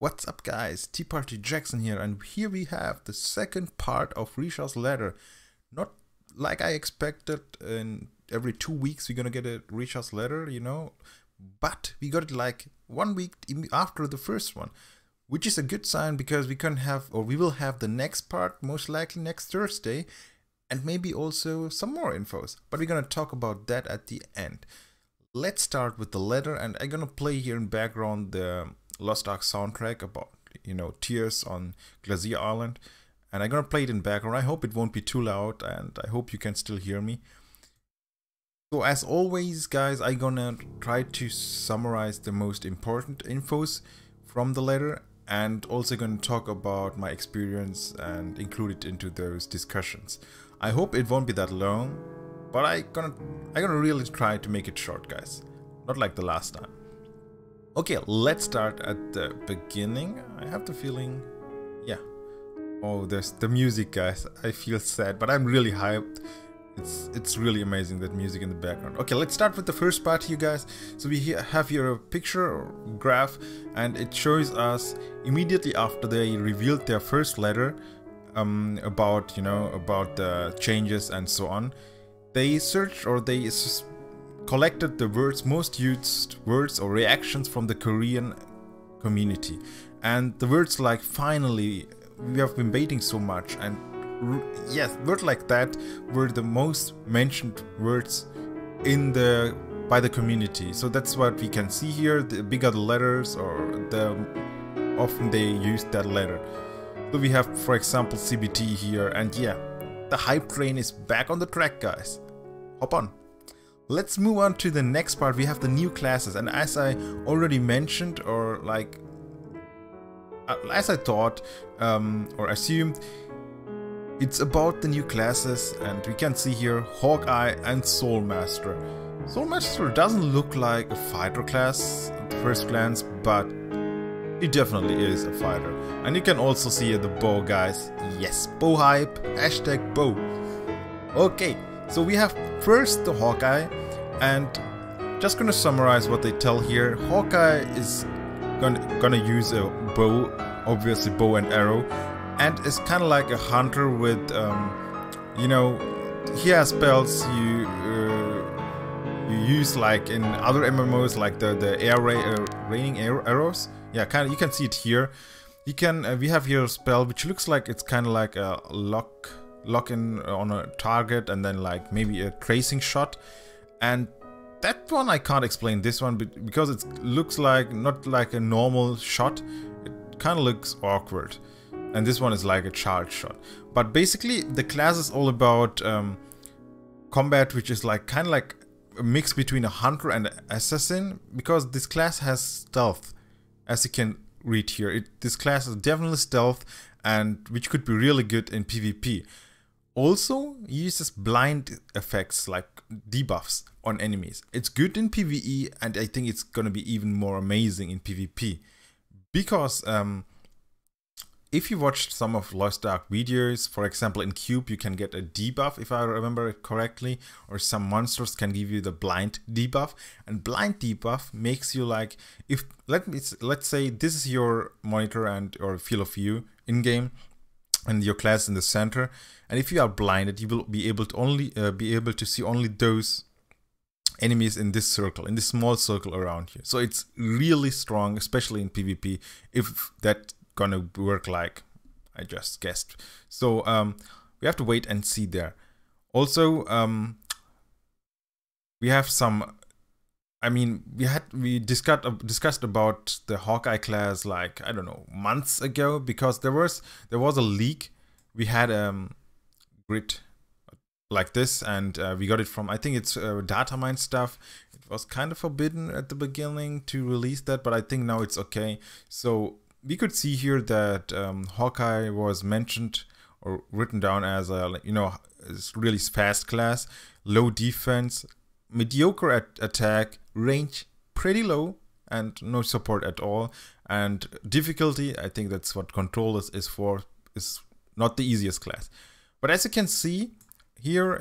What's up guys, Tea Party Jackson here, and here we have the second part of Risha's letter. Not like I expected, in every 2 weeks we're gonna get a Risha's letter, but we got it like 1 week after the first one, which is a good sign because we will have the next part most likely next Thursday, and maybe also some more infos, but we're gonna talk about that at the end. Let's start with the letter, and I'm gonna play here in background the Lost Ark soundtrack about, tears on Glacier Island, and I'm gonna play it in background. I hope it won't be too loud, and I hope you can still hear me. So as always guys, I'm gonna try to summarize the most important infos from the letter, and also gonna talk about my experience and include it into those discussions. I hope it won't be that long, but I'm gonna really try to make it short, guys, not like the last time. Okay, let's start at the beginning. I have the feeling, yeah. Oh, there's the music, guys. I feel sad, but I'm really hyped. It's really amazing, that music in the background. Okay, let's start with the first part here, guys. So we have here a picture or graph, and it shows us immediately after they revealed their first letter about the changes and so on. They searched, or they collected the most used words or reactions from the Korean community, and the words like "finally," we have been waiting so much, and yes, words like that were the most mentioned words by the community. So that's what we can see here. The bigger the letters, or the often they use that letter. So we have, for example, CBT here, and yeah, the hype train is back on the track, guys. Hop on. Let's move on to the next part. We have the new classes, and as I already mentioned, or like as I thought or assumed, it's about the new classes, and we can see here Hawkeye and Soulmaster. Soulmaster doesn't look like a fighter class at the first glance, but it definitely is a fighter. And you can also see the bow, guys. Yes, bow hype, hashtag bow. Okay, so we have first the Hawkeye, and just gonna summarize what they tell here. Hawkeye is gonna use a bow, obviously bow and arrow, and is kind of like a hunter with, he has spells you use like in other MMOs, like the raining arrows. Yeah, kind of. You can see it here. You can we have here a spell which looks like it's kind of like a lock in on a target, and then like maybe a tracing shot. And that one I can't explain, this one, because it looks like not like a normal shot. It kind of looks awkward. And this one is like a charge shot. But basically the class is all about combat, which is like kind of like a mix between a hunter and an assassin, because this class has stealth, as you can read here. This class is definitely stealth, and which could be really good in PvP. Also uses blind effects, like debuffs on enemies. It's good in PvE, and I think it's gonna be even more amazing in PvP, because if you watched some of Lost Ark videos, for example in Cube, you can get a debuff, if I remember it correctly, or some monsters can give you the blind debuff. And blind debuff makes you like, if let's say this is your monitor and or field of view in game, and your class in the center, and if you are blinded, you will be able to see only those enemies in this circle, in this small circle around you. So it's really strong, especially in PvP, if that gonna work like I just guessed. So we have to wait and see there. Also we have some, we discussed about the Hawkeye class, like, I don't know, months ago, because there was a leak. We had grid like this, and we got it from, I think it's data mine stuff. It was kind of forbidden at the beginning to release that, but I think now it's okay. So we could see here that Hawkeye was mentioned or written down as a really fast class, low defense, mediocre attack, range pretty low, and no support at all. And difficulty, I think that's what control is for, is not the easiest class. But as you can see here,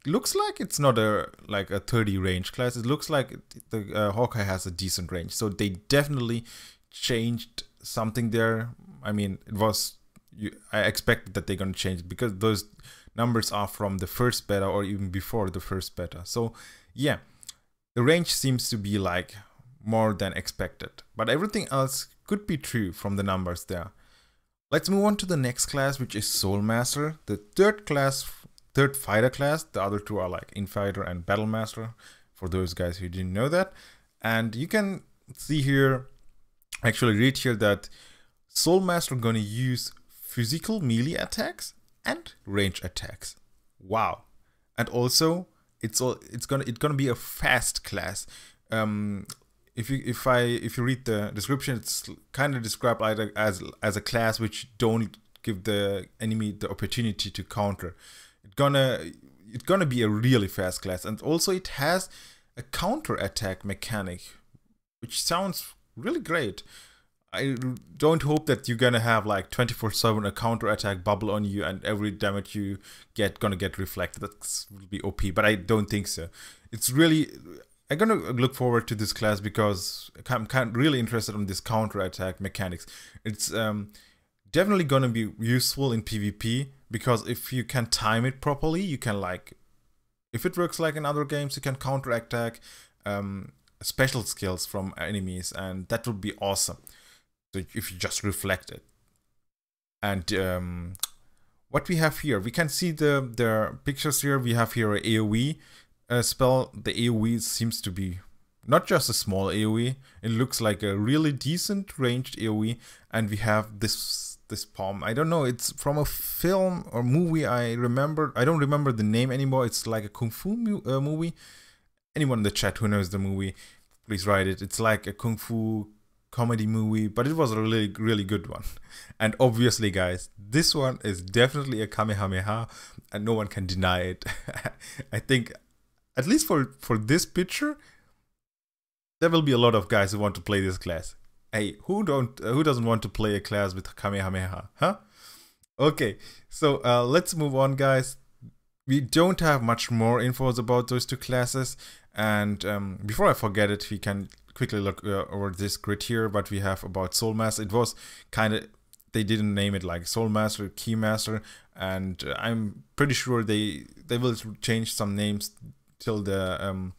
looks like it's not a 30 range class. It looks like the Hawkeye has a decent range. So they definitely changed something there. I mean, it was, I expected that they're gonna change it because those numbers are from the first beta or even before the first beta. So yeah, the range seems to be like more than expected, but everything else could be true from the numbers there. Let's move on to the next class, which is Soul Master, the third fighter class. The other two are like Infighter and Battle Master, for those guys who didn't know that. And you can see here, actually read here, that Soul Master gonna use physical melee attacks and range attacks. Wow. And also it's gonna be a fast class. If you read the description, it's kind of described either as a class which don't give the enemy the opportunity to counter. It's gonna be a really fast class, and also it has a counter attack mechanic, which sounds really great. I don't hope that you're gonna have like 24/7 a counter attack bubble on you and every damage you get gonna get reflected. That will be OP, but I don't think so. It's really, I'm gonna look forward to this class because I'm really interested in this counter attack mechanics. It's definitely gonna be useful in PvP because if you can time it properly, you can, like, if it works like in other games, you can counter attack special skills from enemies, and that would be awesome. So if you just reflect it. And what we have here, we can see the pictures here. We have here a AoE spell. The AoE seems to be not just a small AoE. It looks like a really decent ranged AoE. And we have this palm. I don't know. It's from a film or movie. I don't remember the name anymore. It's like a kung fu movie. Anyone in the chat who knows the movie, please write it. It's like a kung fu comedy movie, but it was a really good one. And obviously, guys, this one is definitely a Kamehameha, and no one can deny it. I think, at least for this picture, there will be a lot of guys who want to play this class. Hey, who doesn't want to play a class with Kamehameha, huh? Okay, so let's move on, guys. We don't have much more infos about those two classes, and before I forget it, we can quickly look over this grid here. But we have about Soul Master. It was kind of, they didn't name it like Soul Master, Key Master, and I'm pretty sure they will change some names till the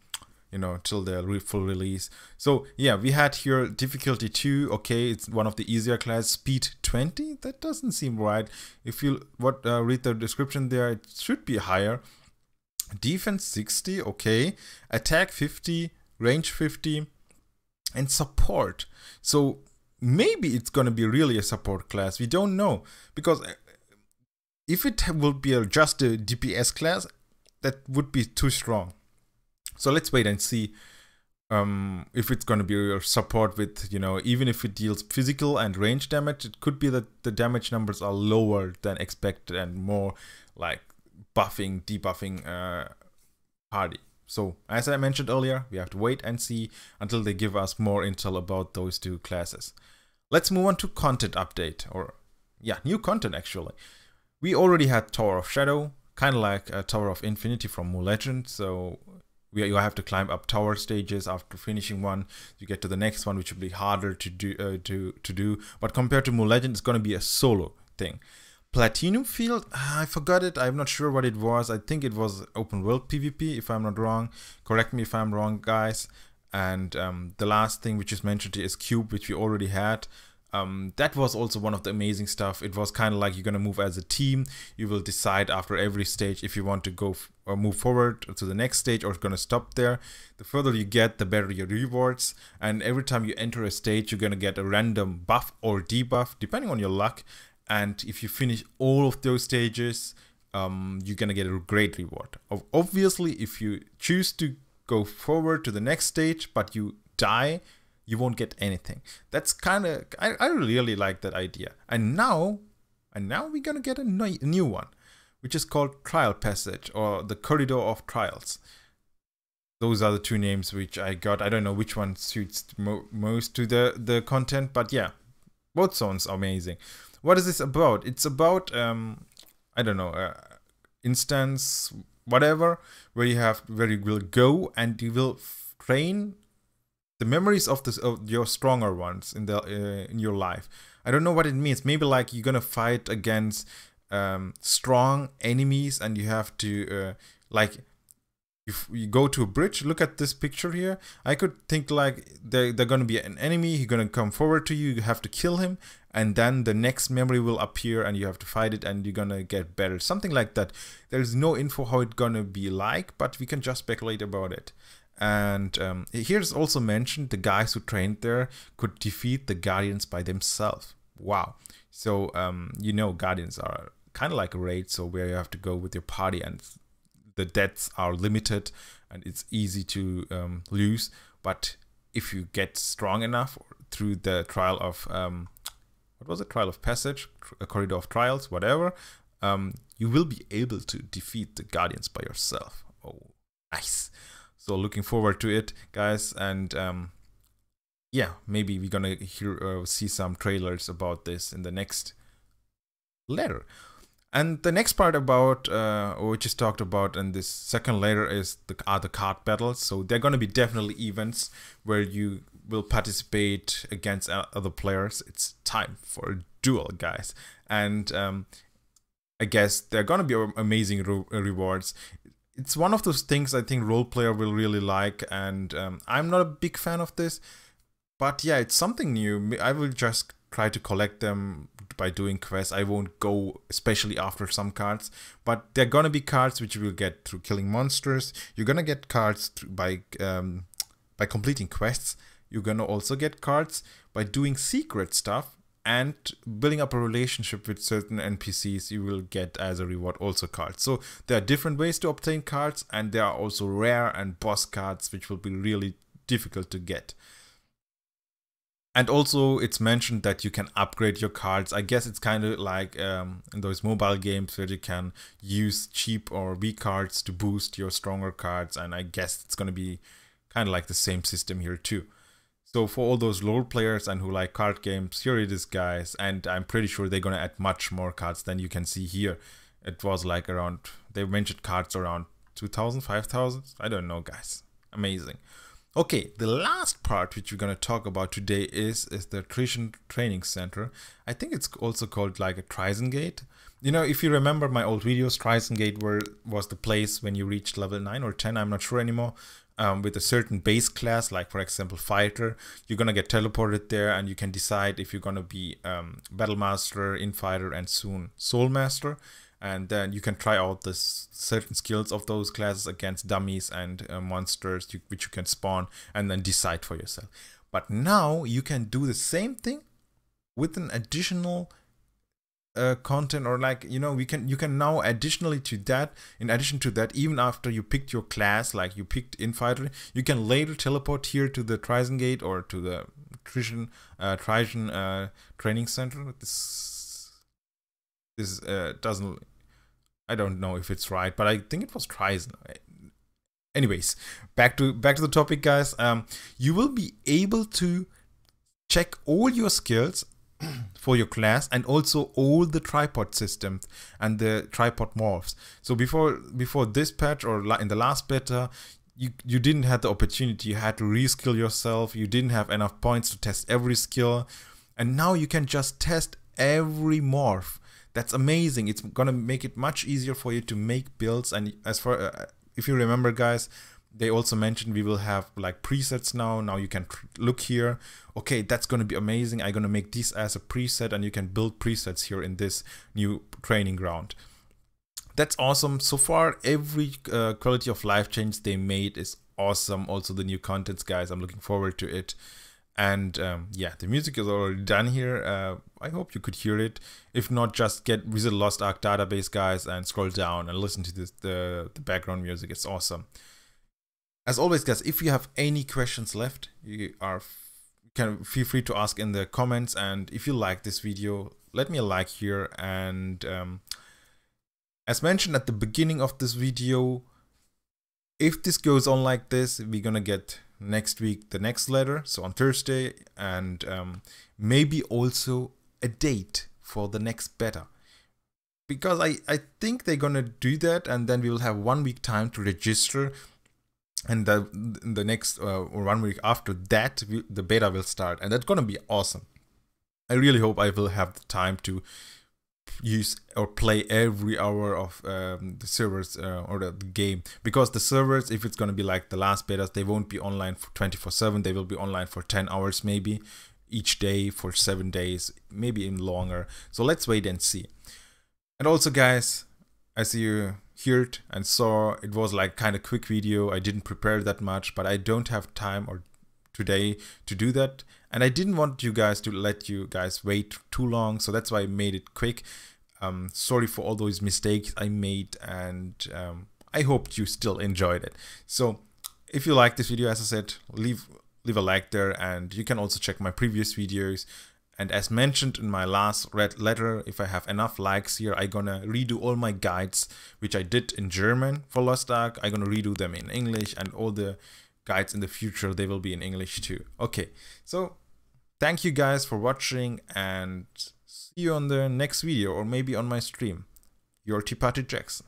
till the full release. So yeah, we had here difficulty 2. Okay, it's one of the easier class. Speed 20. That doesn't seem right. If you read the description there, it should be higher. Defense 60. Okay, attack 50, range 50. And support. So maybe it's gonna be really a support class. We don't know, because if it will be just a DPS class, that would be too strong. So let's wait and see if it's gonna be a support with, even if it deals physical and range damage, it could be that the damage numbers are lower than expected and more like buffing, debuffing party. So, as I mentioned earlier, we have to wait and see until they give us more intel about those two classes. Let's move on to content update, or yeah, new content actually. We already had Tower of Shadow, kind of like a Tower of Infinity from Mu Legend. So you have to climb up tower stages. After finishing one, you get to the next one, which will be harder to do. But compared to Mu Legend, it's going to be a solo thing. Platinum Field, I forgot it. I'm not sure what it was. I think it was open world PvP, if I'm not wrong. Correct me if I'm wrong, guys. And the last thing which is mentioned is Cube, which we already had. That was also one of the amazing stuff. It was kind of like you're gonna move as a team. You will decide after every stage if you want to go or move forward to the next stage, or it's gonna stop there. The further you get, the better your rewards. And every time you enter a stage, you're gonna get a random buff or debuff, depending on your luck. And if you finish all of those stages, you're gonna get a great reward. Obviously, if you choose to go forward to the next stage but you die, you won't get anything. That's kind of, I really like that idea. And now we're gonna get a new one, which is called Trial Passage, or the Corridor of Trials. Those are the two names which I got. I don't know which one suits most to the content, but yeah, both sounds amazing. What is this about? It's about, I don't know, instance, whatever, where you will go and you will train the memories of this of your stronger ones in your life. I don't know what it means. Maybe like you're gonna fight against strong enemies, and you have to like if you go to a bridge. Look at this picture here. I could think like they're gonna be an enemy. He's gonna come forward to you. You have to kill him, and then the next memory will appear, and you have to fight it, and you're gonna get better. Something like that. There's no info how it's gonna be like, but we can just speculate about it. And here's also mentioned the guys who trained there could defeat the Guardians by themselves. Wow. So you know, Guardians are kind of like a raid, so where you have to go with your party, and the deaths are limited, and it's easy to lose. But if you get strong enough through the trial of what was it? Trial of Passage, a corridor of trials, whatever. You will be able to defeat the Guardians by yourself. Oh, nice. So looking forward to it, guys, and yeah, maybe we're gonna see some trailers about this in the next letter. And the next part about we just talked about in this second letter is the card battles. So they're gonna be definitely events where you will participate against other players. It's time for a duel, guys, and I guess they're gonna be amazing rewards. It's one of those things I think role player will really like, and I'm not a big fan of this, but yeah, it's something new. I will just try to collect them by doing quests. I won't go especially after some cards, but they're gonna be cards which you will get through killing monsters. You're gonna get cards by completing quests. You're gonna also get cards by doing secret stuff and building up a relationship with certain NPCs. You will get as a reward also cards. So there are different ways to obtain cards, and there are also rare and boss cards which will be really difficult to get. And also it's mentioned that you can upgrade your cards. I guess it's kind of like in those mobile games where you can use cheap or weak cards to boost your stronger cards, and I guess it's going to be kind of like the same system here too. So for all those role players and who like card games, here it is, guys. And I'm pretty sure they're going to add much more cards than you can see here. It was like around, they mentioned cards around 2,000, 5,000. I don't know, guys. Amazing. Okay, the last part which we're going to talk about today is the Trishon Training Center. I think it's also called like a Trizon Gate. You know, if you remember my old videos, Trizon Gate was the place when you reached level 9 or 10, I'm not sure anymore. With a certain base class, like for example fighter, you're gonna get teleported there, and you can decide if you're gonna be battle master, infighter, and soon soul master, and then you can try out the certain skills of those classes against dummies and monsters which you can spawn, and then decide for yourself. But now you can do the same thing with an additional content, or like, you know, you can now in addition to that, even after you picked your class, like you picked infighter, you can later teleport here to the Trizon Gate or to the Trishon Training Center. This doesn't, I don't know if it's right, but I think it was Trizon. Anyways, back to the topic, guys. You will be able to check all your skills for your class, and also all the tripod systems and the tripod morphs. So before this patch, or in the last beta, you didn't have the opportunity. You had to reskill yourself. You didn't have enough points to test every skill, and now you can just test every morph. That's amazing. It's gonna make it much easier for you to make builds. And as far if you remember, guys, they also mentioned we will have like presets now. Now you can look here. Okay, that's going to be amazing. I'm going to make this as a preset, and you can build presets here in this new training ground. That's awesome. So far, every quality of life change they made is awesome. Also the new contents, guys. I'm looking forward to it. And yeah, the music is already done here. I hope you could hear it. If not, just visit Lost Ark database, guys, and scroll down and listen to the background music. It's awesome. As always, guys, if you have any questions left, you can feel free to ask in the comments. And if you like this video, let me a like here. And as mentioned at the beginning of this video, if this goes on like this, we're gonna get next week the next letter, so on Thursday, and maybe also a date for the next beta. Because I think they're gonna do that, and then we will have 1 week time to register. and the next or 1 week after that, the beta will start, and that's gonna be awesome. I really hope I will have the time to use or play every hour of the servers or the game, because the servers, if it's gonna be like the last betas, they won't be online for 24/7. They will be online for 10 hours maybe each day for 7 days, maybe even longer. So let's wait and see. And also, guys, as you heard and saw, it was like kind of quick video. I didn't prepare that much, but I don't have time or today to do that, and I didn't want you guys to let you guys wait too long, so that's why I made it quick. Sorry for all those mistakes I made, and I hope you still enjoyed it. So if you like this video, as I said, leave a like there, and you can also check my previous videos. And as mentioned in my last red letter, if I have enough likes here, I'm gonna redo all my guides, which I did in German for Lost Ark. I'm gonna redo them in English, and all the guides in the future, they will be in English too. Okay, so thank you guys for watching, and see you on the next video, or maybe on my stream. Your Tea Party Jackson.